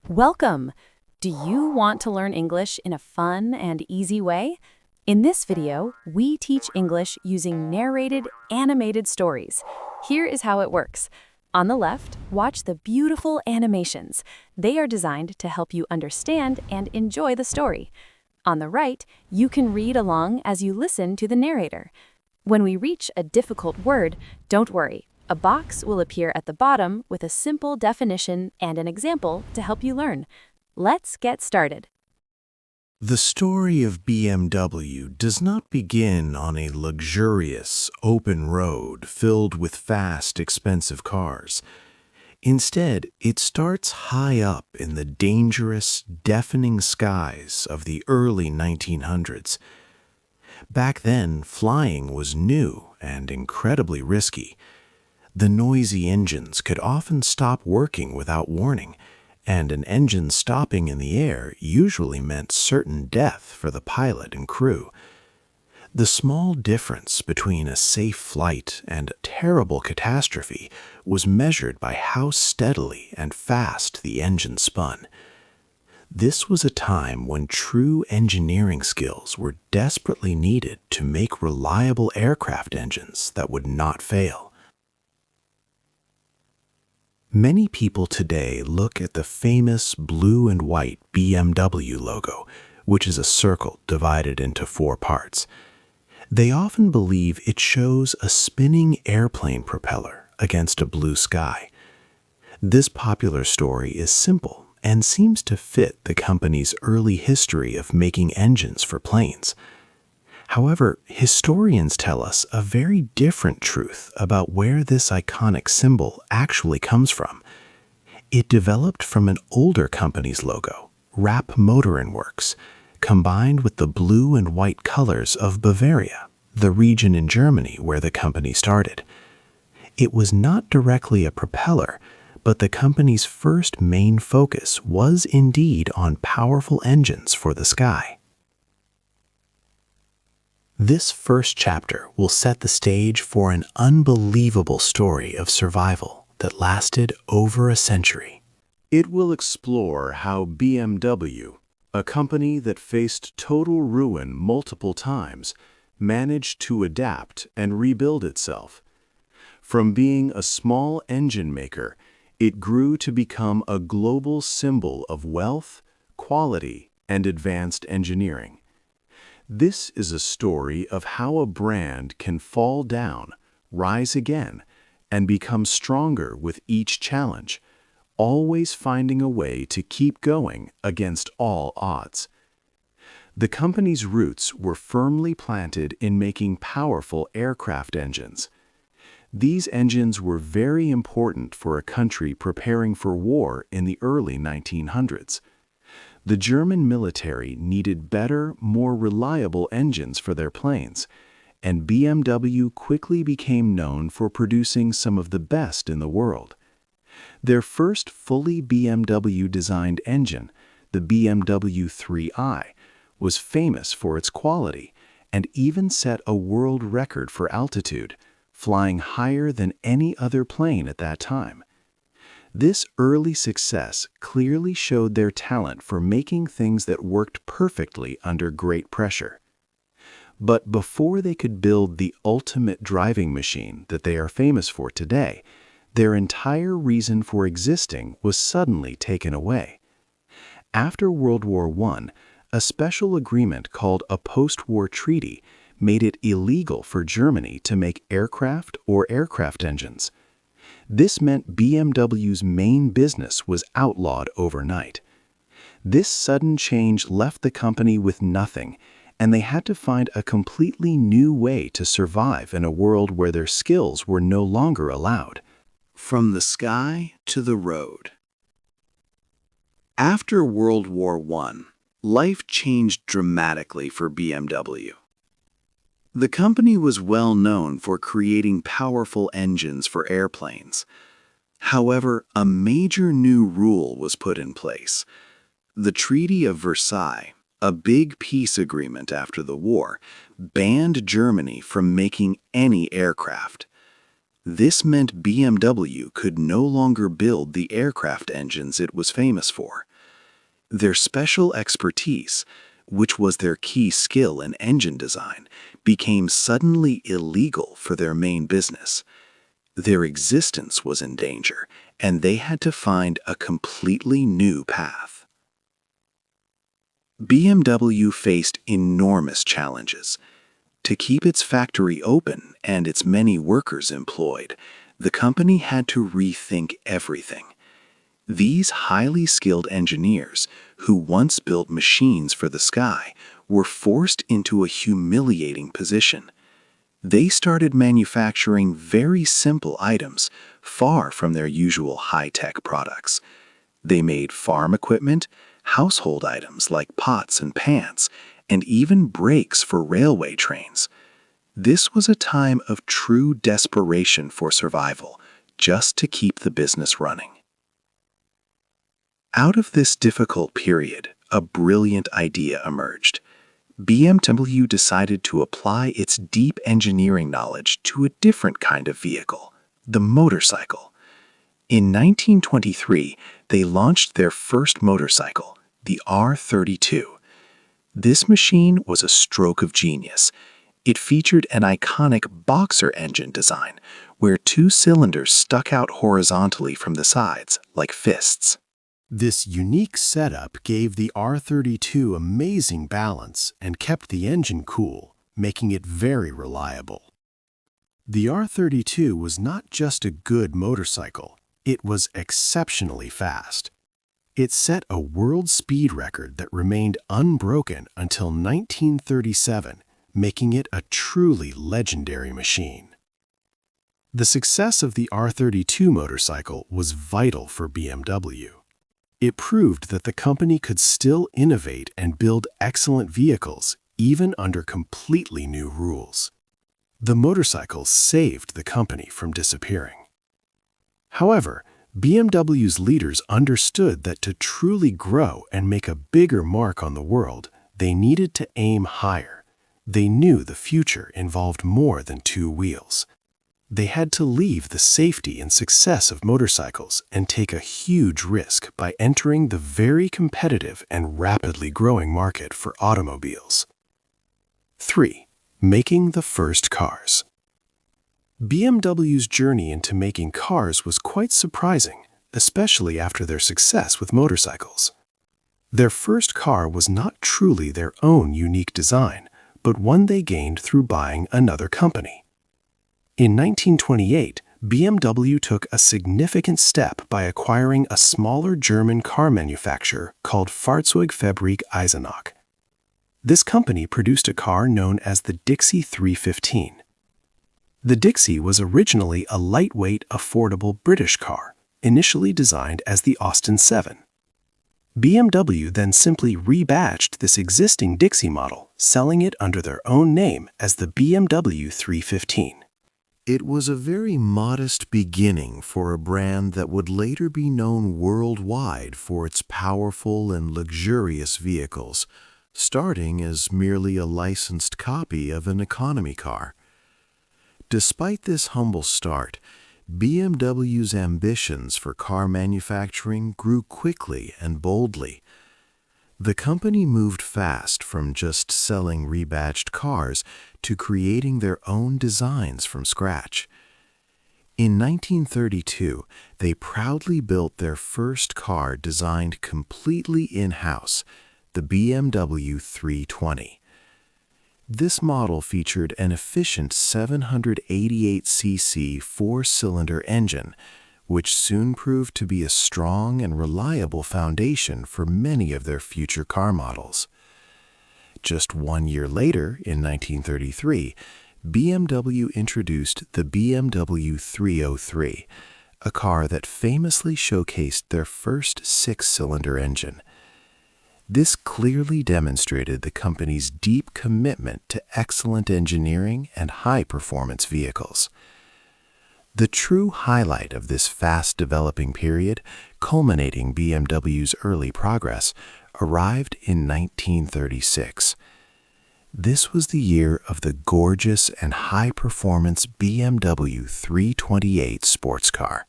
Welcome! Do you want to learn English in a fun and easy way? In this video, we teach English using narrated, animated stories. Here is how it works. On the left, watch the beautiful animations. They are designed to help you understand and enjoy the story. On the right, you can read along as you listen to the narrator. When we reach a difficult word, don't worry. A box will appear at the bottom with a simple definition and an example to help you learn. Let's get started. The story of BMW does not begin on a luxurious, open road filled with fast, expensive cars. Instead, it starts high up in the dangerous, deafening skies of the early 1900s. Back then, flying was new and incredibly risky. The noisy engines could often stop working without warning, and an engine stopping in the air usually meant certain death for the pilot and crew. The small difference between a safe flight and a terrible catastrophe was measured by how steadily and fast the engine spun. This was a time when true engineering skills were desperately needed to make reliable aircraft engines that would not fail. Many people today look at the famous blue and white BMW logo, which is a circle divided into 4 parts. They often believe it shows a spinning airplane propeller against a blue sky. This popular story is simple and seems to fit the company's early history of making engines for planes. However, historians tell us a very different truth about where this iconic symbol actually comes from. It developed from an older company's logo, Rapp Motoren Works, combined with the blue and white colors of Bavaria, the region in Germany where the company started. It was not directly a propeller, but the company's first main focus was indeed on powerful engines for the sky. This first chapter will set the stage for an unbelievable story of survival that lasted over a century. It will explore how BMW, a company that faced total ruin multiple times, managed to adapt and rebuild itself. From being a small engine maker, it grew to become a global symbol of wealth, quality, and advanced engineering. This is a story of how a brand can fall down, rise again, and become stronger with each challenge, always finding a way to keep going against all odds. The company's roots were firmly planted in making powerful aircraft engines. These engines were very important for a country preparing for war in the early 1900s. The German military needed better, more reliable engines for their planes, and BMW quickly became known for producing some of the best in the world. Their first fully BMW-designed engine, the BMW 3i, was famous for its quality and even set a world record for altitude, flying higher than any other plane at that time. This early success clearly showed their talent for making things that worked perfectly under great pressure. But before they could build the ultimate driving machine that they are famous for today, their entire reason for existing was suddenly taken away. After World War I, a special agreement called a post-war treaty made it illegal for Germany to make aircraft or aircraft engines. This meant BMW's main business was outlawed overnight. This sudden change left the company with nothing, and they had to find a completely new way to survive in a world where their skills were no longer allowed. From the sky to the road. After World War I, life changed dramatically for BMW. The company was well known for creating powerful engines for airplanes. However, a major new rule was put in place. The Treaty of Versailles, a big peace agreement after the war, banned Germany from making any aircraft. This meant BMW could no longer build the aircraft engines it was famous for. Their special expertise, which was their key skill in engine design, became suddenly illegal for their main business. Their existence was in danger, and they had to find a completely new path. BMW faced enormous challenges. To keep its factory open and its many workers employed, the company had to rethink everything. These highly skilled engineers, who once built machines for the sky, were forced into a humiliating position. They started manufacturing very simple items, far from their usual high-tech products. They made farm equipment, household items like pots and pans, and even brakes for railway trains. This was a time of true desperation for survival, just to keep the business running. Out of this difficult period, a brilliant idea emerged. BMW decided to apply its deep engineering knowledge to a different kind of vehicle, the motorcycle. In 1923, they launched their first motorcycle, the R32. This machine was a stroke of genius. It featured an iconic boxer engine design, where two cylinders stuck out horizontally from the sides, like fists. This unique setup gave the R32 amazing balance and kept the engine cool, making it very reliable. The R32 was not just a good motorcycle, it was exceptionally fast. It set a world speed record that remained unbroken until 1937, making it a truly legendary machine. The success of the R32 motorcycle was vital for BMW. It proved that the company could still innovate and build excellent vehicles, even under completely new rules. The motorcycle saved the company from disappearing. However, BMW's leaders understood that to truly grow and make a bigger mark on the world, they needed to aim higher. They knew the future involved more than two wheels. They had to leave the safety and success of motorcycles and take a huge risk by entering the very competitive and rapidly growing market for automobiles. 3. Making the first cars. BMW's journey into making cars was quite surprising, especially after their success with motorcycles. Their first car was not truly their own unique design, but one they gained through buying another company. In 1928, BMW took a significant step by acquiring a smaller German car manufacturer called Fahrzeugfabrik Eisenach. This company produced a car known as the Dixie 315. The Dixie was originally a lightweight, affordable British car, initially designed as the Austin 7. BMW then simply rebadged this existing Dixie model, selling it under their own name as the BMW 315. It was a very modest beginning for a brand that would later be known worldwide for its powerful and luxurious vehicles, starting as merely a licensed copy of an economy car. Despite this humble start, BMW's ambitions for car manufacturing grew quickly and boldly. The company moved fast from just selling rebadged cars to creating their own designs from scratch. In 1932, they proudly built their first car designed completely in-house, the BMW 320. This model featured an efficient 788cc four-cylinder engine, which soon proved to be a strong and reliable foundation for many of their future car models. Just 1 year later, in 1933, BMW introduced the BMW 303, a car that famously showcased their first six-cylinder engine. This clearly demonstrated the company's deep commitment to excellent engineering and high-performance vehicles. The true highlight of this fast-developing period, culminating BMW's early progress, arrived in 1936. This was the year of the gorgeous and high-performance BMW 328 sports car.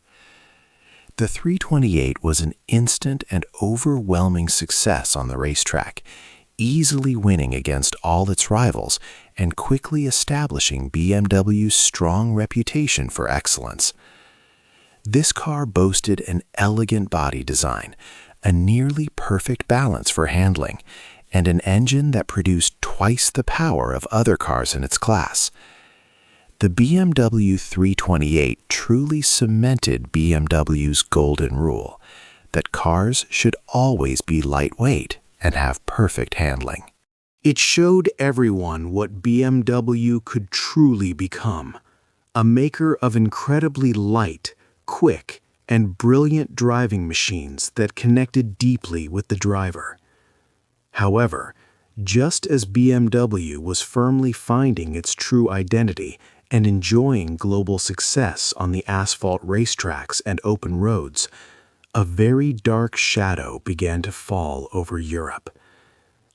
The 328 was an instant and overwhelming success on the racetrack, easily winning against all its rivals and quickly establishing BMW's strong reputation for excellence. This car boasted an elegant body design, a nearly perfect balance for handling, and an engine that produced twice the power of other cars in its class. The BMW 328 truly cemented BMW's golden rule that cars should always be lightweight and have perfect handling. It showed everyone what BMW could truly become, a maker of incredibly light, quick, and brilliant driving machines that connected deeply with the driver. However, just as BMW was firmly finding its true identity and enjoying global success on the asphalt racetracks and open roads, a very dark shadow began to fall over Europe.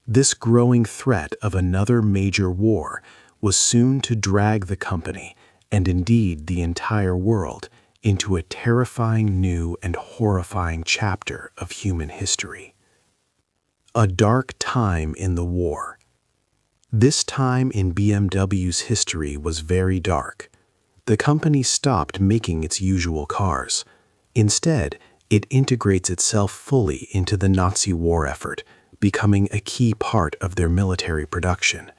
This growing threat of another major war was soon to drag the company, and indeed the entire world, into a terrifying new and horrifying chapter of human history. A dark time in the war. This time in BMW's history was very dark. The company stopped making its usual cars. Instead, it integrates itself fully into the Nazi war effort, becoming a key part of their military production.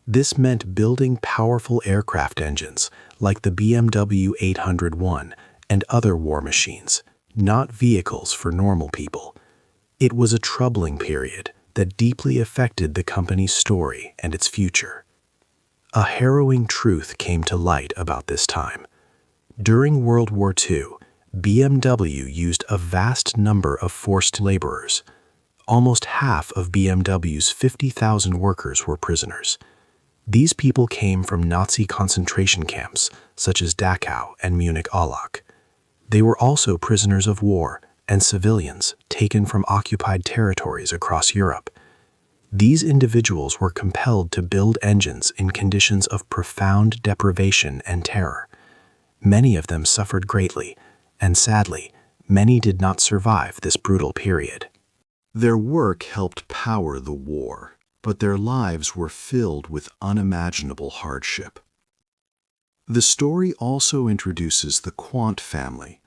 This meant building powerful aircraft engines like the BMW 801 and other war machines, not vehicles for normal people. It was a troubling period that deeply affected the company's story and its future. A harrowing truth came to light about this time. During World War II, BMW used a vast number of forced laborers. Almost half of BMW's 50,000 workers were prisoners. These people came from Nazi concentration camps such as Dachau and Munich-Aulach. They were also prisoners of war and civilians taken from occupied territories across Europe. These individuals were compelled to build engines in conditions of profound deprivation and terror. Many of them suffered greatly, and sadly, many did not survive this brutal period. Their work helped power the war, but their lives were filled with unimaginable hardship. The story also introduces the Quandt family.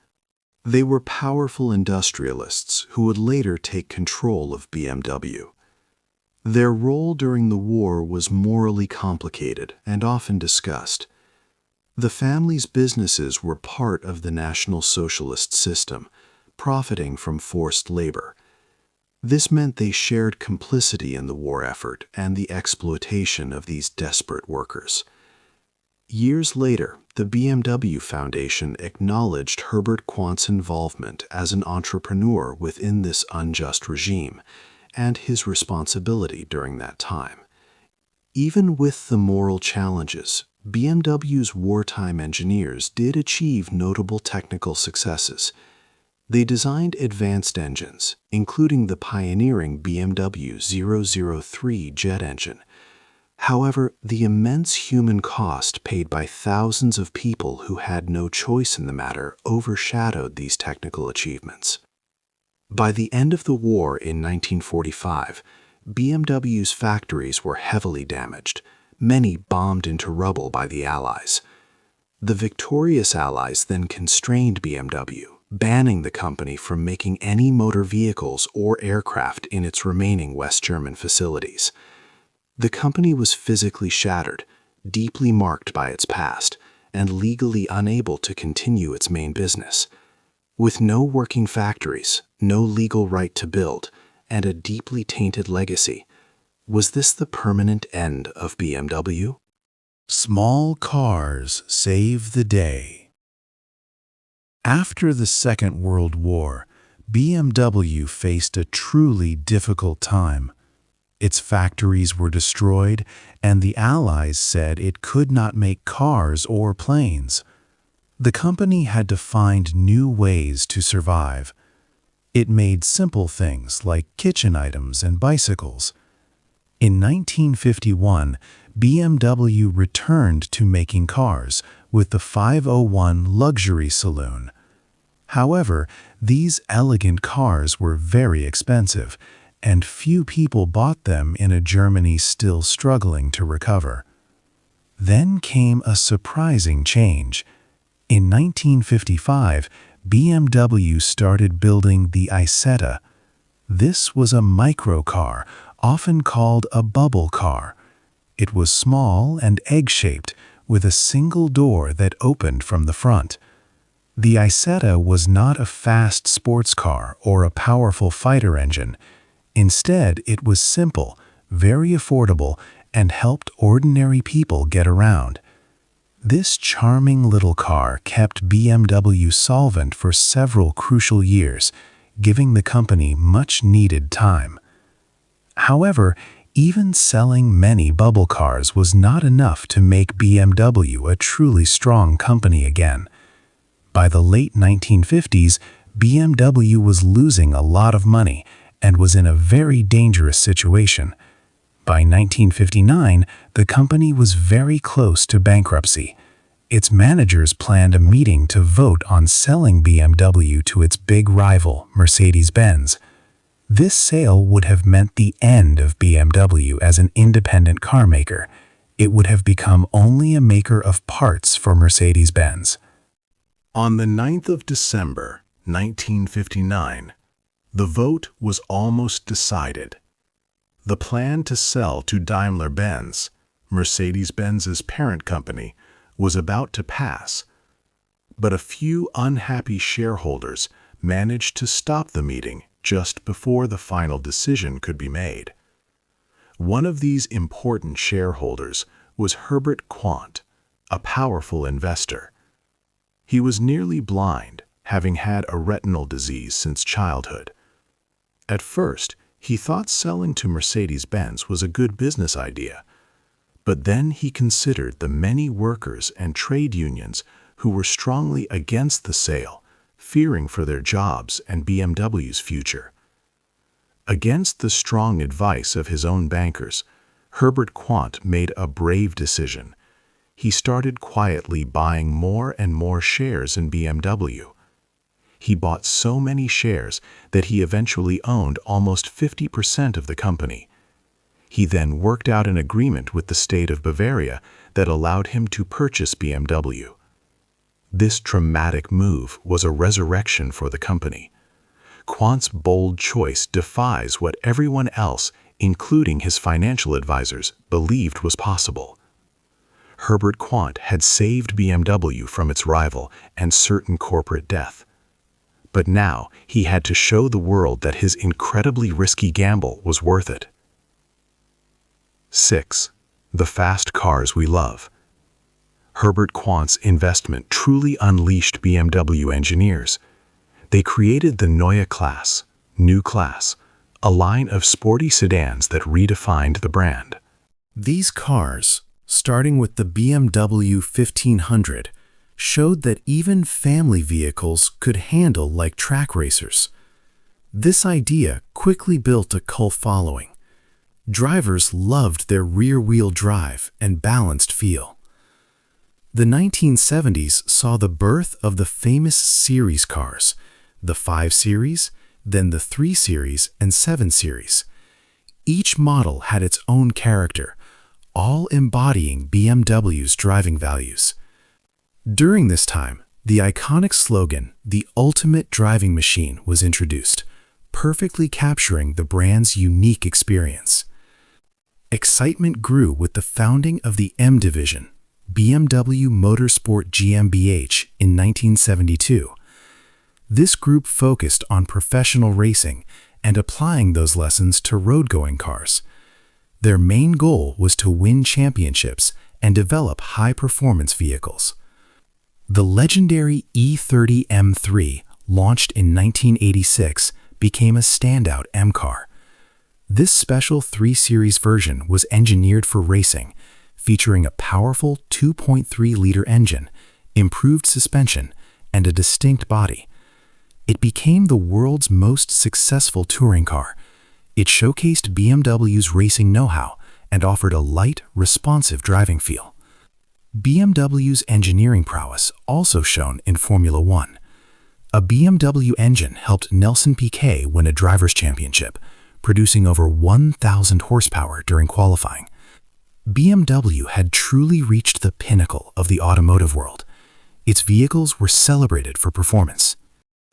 They were powerful industrialists who would later take control of BMW. Their role during the war was morally complicated and often discussed. The family's businesses were part of the National Socialist system, profiting from forced labor. This meant they shared complicity in the war effort and the exploitation of these desperate workers. Years later, the BMW Foundation acknowledged Herbert Quandt's involvement as an entrepreneur within this unjust regime and his responsibility during that time. Even with the moral challenges, BMW's wartime engineers did achieve notable technical successes. They designed advanced engines, including the pioneering BMW 003 jet engine. However, the immense human cost paid by thousands of people who had no choice in the matter overshadowed these technical achievements. By the end of the war in 1945, BMW's factories were heavily damaged, many bombed into rubble by the Allies. The victorious Allies then constrained BMW, banning the company from making any motor vehicles or aircraft in its remaining West German facilities. The company was physically shattered, deeply marked by its past, and legally unable to continue its main business. With no working factories, no legal right to build, and a deeply tainted legacy, was this the permanent end of BMW? Small cars save the day. After the Second World War, BMW faced a truly difficult time. Its factories were destroyed, and the Allies said it could not make cars or planes. The company had to find new ways to survive. It made simple things like kitchen items and bicycles. In 1951, BMW returned to making cars with the 501 luxury saloon. However, these elegant cars were very expensive, and few people bought them in a Germany still struggling to recover. Then came a surprising change. In 1955, BMW started building the Isetta. This was a microcar, often called a bubble car. It was small and egg-shaped, with a single door that opened from the front. The Isetta was not a fast sports car or a powerful fighter engine. Instead, it was simple, very affordable, and helped ordinary people get around. This charming little car kept BMW solvent for several crucial years, giving the company much-needed time. However, even selling many bubble cars was not enough to make BMW a truly strong company again. By the late 1950s, BMW was losing a lot of money and was in a very dangerous situation. By 1959, the company was very close to bankruptcy. Its managers planned a meeting to vote on selling BMW to its big rival, Mercedes-Benz. This sale would have meant the end of BMW as an independent car maker. It would have become only a maker of parts for Mercedes-Benz. On the 9th of December, 1959, the vote was almost decided. The plan to sell to Daimler-Benz, Mercedes-Benz's parent company, was about to pass, but a few unhappy shareholders managed to stop the meeting just before the final decision could be made. One of these important shareholders was Herbert Quandt, a powerful investor. He was nearly blind, having had a retinal disease since childhood. At first, he thought selling to Mercedes-Benz was a good business idea, but then he considered the many workers and trade unions who were strongly against the sale, fearing for their jobs and BMW's future. Against the strong advice of his own bankers, Herbert Quandt made a brave decision. He started quietly buying more and more shares in BMW. He bought so many shares that he eventually owned almost 50% of the company. He then worked out an agreement with the state of Bavaria that allowed him to purchase BMW. This dramatic move was a resurrection for the company. Quandt's bold choice defies what everyone else, including his financial advisors, believed was possible. Herbert Quandt had saved BMW from its rival and certain corporate death. But now he had to show the world that his incredibly risky gamble was worth it. 6. The fast cars we love. Herbert Quandt's investment truly unleashed BMW engineers. They created the Neue Klasse, New Class, a line of sporty sedans that redefined the brand. These cars, starting with the BMW 1500, showed that even family vehicles could handle like track racers. This idea quickly built a cult following. Drivers loved their rear-wheel drive and balanced feel. The 1970s saw the birth of the famous series cars, the 5 Series, then the 3 Series and 7 Series. Each model had its own character, all embodying BMW's driving values. During this time, the iconic slogan, "The Ultimate Driving Machine," was introduced, perfectly capturing the brand's unique experience. Excitement grew with the founding of the M Division, BMW Motorsport GmbH, in 1972. This group focused on professional racing and applying those lessons to road-going cars. Their main goal was to win championships and develop high-performance vehicles. The legendary E30 M3, launched in 1986, became a standout M car. This special 3 Series version was engineered for racing, featuring a powerful 2.3-liter engine, improved suspension, and a distinct body. It became the world's most successful touring car. It showcased BMW's racing know-how and offered a light, responsive driving feel. BMW's engineering prowess also shone in Formula One. A BMW engine helped Nelson Piquet win a driver's championship, producing over 1,000 horsepower during qualifying. BMW had truly reached the pinnacle of the automotive world. Its vehicles were celebrated for performance.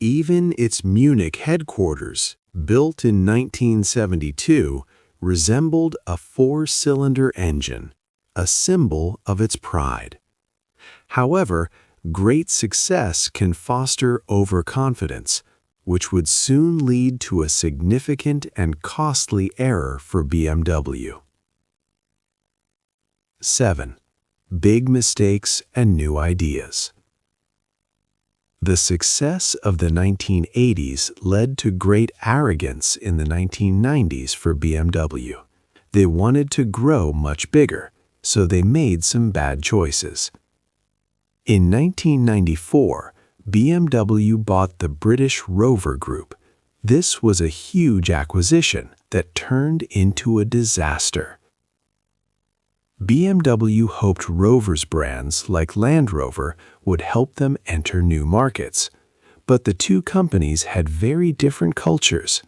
Even its Munich headquarters, built in 1972, resembled a four-cylinder engine, a symbol of its pride. However, great success can foster overconfidence, which would soon lead to a significant and costly error for BMW. 7. Big mistakes and new ideas. The success of the 1980s led to great arrogance in the 1990s for BMW. They wanted to grow much bigger, so they made some bad choices. In 1994, BMW bought the British Rover Group. This was a huge acquisition that turned into a disaster. BMW hoped Rover's brands like Land Rover would help them enter new markets, but the two companies had very different cultures.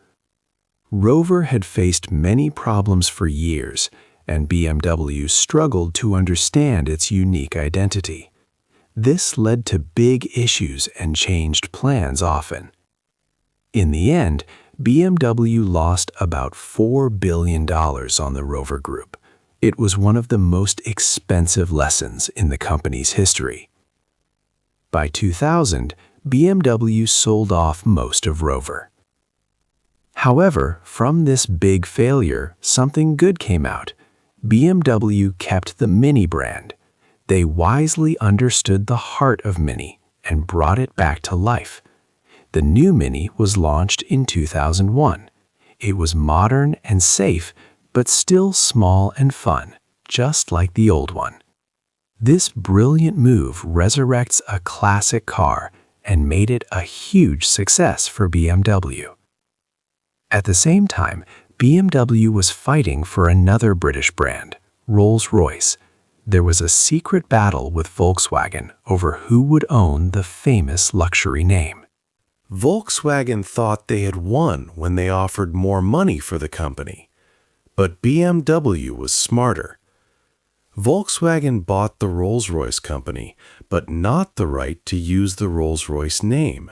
Rover had faced many problems for years, and BMW struggled to understand its unique identity. This led to big issues and changed plans often. In the end, BMW lost about $4 billion on the Rover Group. It was one of the most expensive lessons in the company's history. By 2000, BMW sold off most of Rover. However, from this big failure, something good came out. BMW kept the Mini brand. They wisely understood the heart of Mini and brought it back to life. The new Mini was launched in 2001. It was modern and safe, but still small and fun, just like the old one. This brilliant move resurrects a classic car and made it a huge success for BMW. At the same time, BMW was fighting for another British brand, Rolls-Royce. There was a secret battle with Volkswagen over who would own the famous luxury name. Volkswagen thought they had won when they offered more money for the company. But BMW was smarter. Volkswagen bought the Rolls-Royce company, but not the right to use the Rolls-Royce name.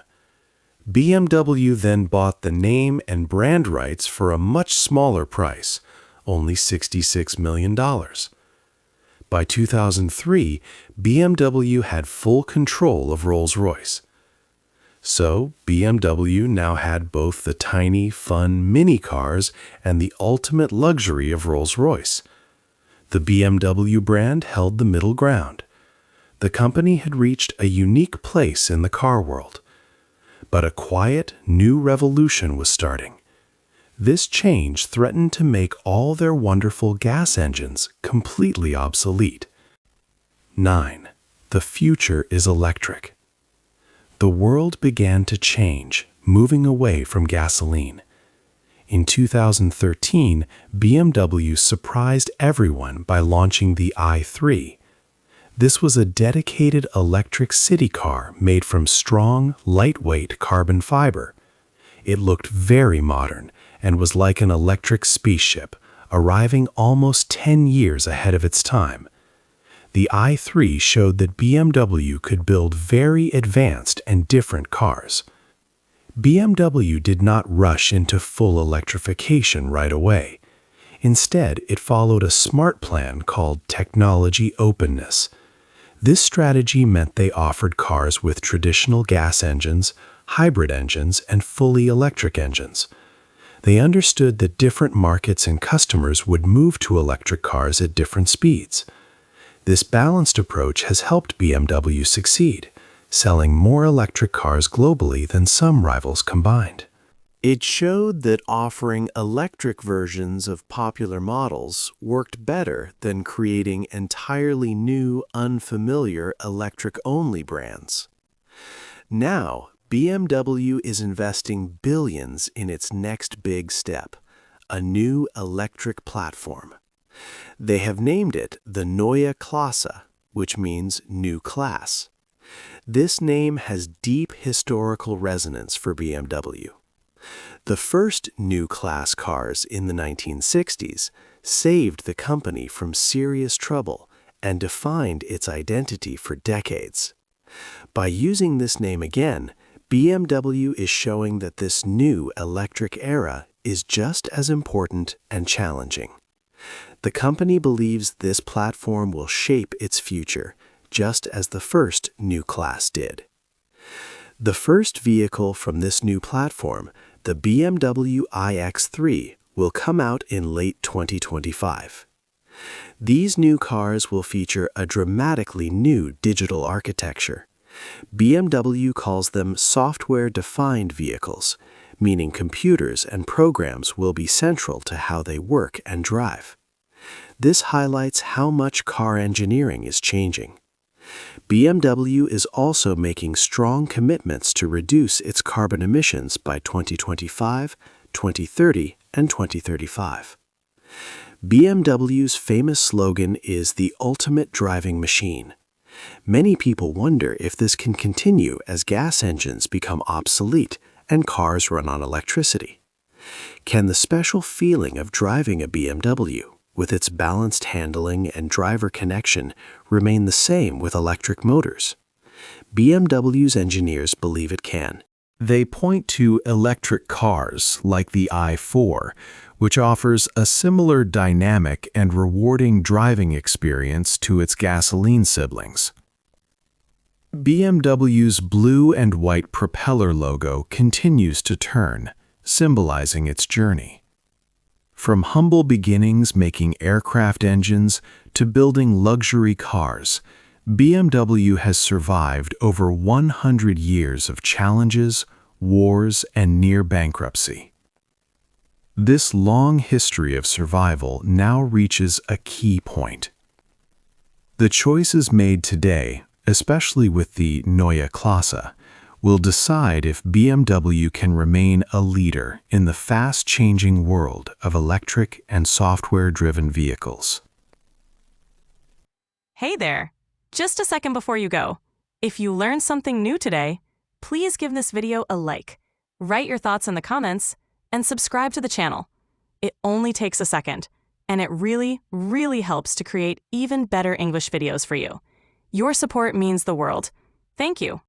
BMW then bought the name and brand rights for a much smaller price, only $66 million. By 2003, BMW had full control of Rolls-Royce. So, BMW now had both the tiny, fun mini cars and the ultimate luxury of Rolls-Royce. The BMW brand held the middle ground. The company had reached a unique place in the car world. But a quiet, new revolution was starting. This change threatened to make all their wonderful gas engines completely obsolete. 9. The future is electric. The world began to change, moving away from gasoline. In 2013, BMW surprised everyone by launching the i3. This was a dedicated electric city car made from strong, lightweight carbon fiber. It looked very modern and was like an electric spaceship, arriving almost 10 years ahead of its time. The i3 showed that BMW could build very advanced and different cars. BMW did not rush into full electrification right away. Instead, it followed a smart plan called technology openness. This strategy meant they offered cars with traditional gas engines, hybrid engines, and fully electric engines. They understood that different markets and customers would move to electric cars at different speeds. This balanced approach has helped BMW succeed, selling more electric cars globally than some rivals combined. It showed that offering electric versions of popular models worked better than creating entirely new, unfamiliar electric-only brands. Now, BMW is investing billions in its next big step, a new electric platform. They have named it the Neue Klasse, which means new class. This name has deep historical resonance for BMW. The first new class cars in the 1960s saved the company from serious trouble and defined its identity for decades. By using this name again, BMW is showing that this new electric era is just as important and challenging. The company believes this platform will shape its future, just as the first new class did. The first vehicle from this new platform, the BMW iX3, will come out in late 2025. These new cars will feature a dramatically new digital architecture. BMW calls them software-defined vehicles, meaning computers and programs will be central to how they work and drive. This highlights how much car engineering is changing. BMW is also making strong commitments to reduce its carbon emissions by 2025, 2030, and 2035. BMW's famous slogan is "the ultimate driving machine." Many people wonder if this can continue as gas engines become obsolete and cars run on electricity. Can the special feeling of driving a BMW, with its balanced handling and driver connection, remain the same with electric motors? BMW's engineers believe it can. They point to electric cars like the i4, which offers a similar dynamic and rewarding driving experience to its gasoline siblings. BMW's blue and white propeller logo continues to turn, symbolizing its journey. From humble beginnings making aircraft engines to building luxury cars, BMW has survived over 100 years of challenges, wars, and near bankruptcy. This long history of survival now reaches a key point. The choices made today, especially with the Neue Klasse, will decide if BMW can remain a leader in the fast-changing world of electric and software-driven vehicles. Hey there! Just a second before you go. If you learned something new today, please give this video a like, write your thoughts in the comments, and subscribe to the channel. It only takes a second, and it really, really helps to create even better English videos for you. Your support means the world. Thank you.